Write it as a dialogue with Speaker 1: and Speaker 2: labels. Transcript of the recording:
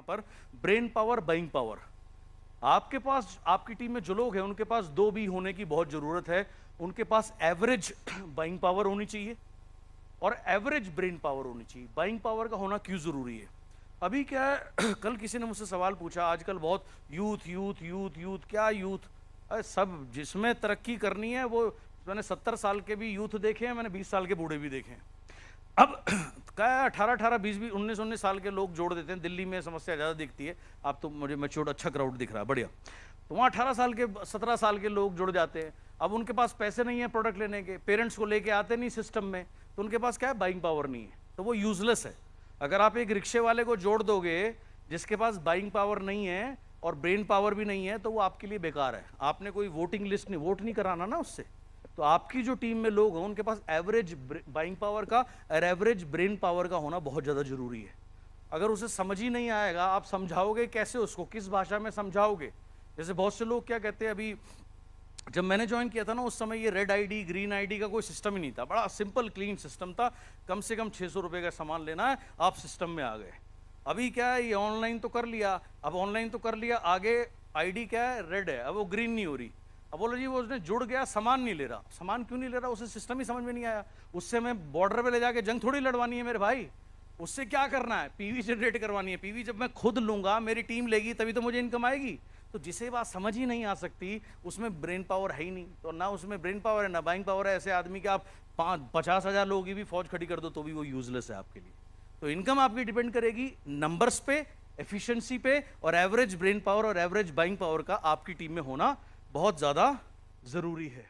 Speaker 1: पर brain power, buying power. आपके पास, आपकी टीम में जो लोग हैं उनके पास दो भी होने की बहुत जरूरत है। उनके पास एवरेज बाइंग पावर होनी चाहिए और एवरेज ब्रेन पावर होनी चाहिए। बाइंग पावर का होना क्यों जरूरी है? अभी क्या है, कल किसी ने मुझसे सवाल पूछा, आजकल बहुत यूथ यूथ यूथ यूथ, क्या यूथ? अरे सब, जिसमें तरक्की करनी है वो, मैंने 70 साल के भी यूथ देखे हैं, मैंने 20 साल के बूढ़े भी देखे हैं। अब क्या है, 18-18, 20-20, 19-19 साल के लोग जोड़ देते हैं। दिल्ली में समस्या ज़्यादा दिखती है। आप तो, मुझे मैच्योर्ड अच्छा क्राउड दिख रहा है, बढ़िया। तो वहाँ 18 साल के, 17 साल के लोग जुड़ जाते हैं। अब उनके पास पैसे नहीं है प्रोडक्ट लेने के, पेरेंट्स को लेके आते नहीं सिस्टम में, तो उनके पास क्या है, बाइंग पावर नहीं है, तो वो यूजलेस है। अगर आप एक रिक्शे वाले को जोड़ दोगे जिसके पास बाइंग पावर नहीं है और ब्रेन पावर भी नहीं है, तो वो आपके लिए बेकार है। आपने कोई वोटिंग लिस्ट नहीं, वोट नहीं कराना ना उससे। तो आपकी जो टीम में लोग हैं उनके पास एवरेज बाइंग पावर का और एवरेज ब्रेन पावर का होना बहुत ज़्यादा जरूरी है। अगर उसे समझ ही नहीं आएगा, आप समझाओगे कैसे उसको, किस भाषा में समझाओगे? जैसे बहुत से लोग क्या कहते हैं, अभी जब मैंने ज्वाइन किया था ना, उस समय ये रेड आईडी, ग्रीन आईडी का कोई सिस्टम ही नहीं था। बड़ा सिंपल क्लीन सिस्टम था, कम से कम 600 रुपये का सामान लेना है, आप सिस्टम में आ गए। अभी क्या है, ये ऑनलाइन तो कर लिया, अब ऑनलाइन तो कर लिया, आगे आईडी क्या है, रेड है, अब वो ग्रीन नहीं हो रही। अब बोलो जी वो उसने जुड़ गया, सामान नहीं ले रहा। सामान क्यों नहीं ले रहा? उसे सिस्टम ही समझ में नहीं आया। उससे मैं बॉर्डर पे ले जाके जंग थोड़ी लड़वानी है मेरे भाई। उससे क्या करना है, पीवी जनरेट करवानी है। पीवी जब मैं खुद लूंगा, मेरी टीम लेगी, तभी तो मुझे इनकम आएगी। तो जिसे बात समझ ही नहीं आ सकती, उसमें ब्रेन पावर है ही नहीं। तो ना उसमें ब्रेन पावर है ना बाइंग पावर है। ऐसे आदमी के आप 50,000 लोगों की भी फौज खड़ी कर दो तो भी वो यूजलेस है आपके लिए। तो इनकम आपकी डिपेंड करेगी नंबर्स पे, एफिशिएंसी पे, और एवरेज ब्रेन पावर और एवरेज बाइंग पावर का आपकी टीम में होना बहुत ज़्यादा ज़रूरी है।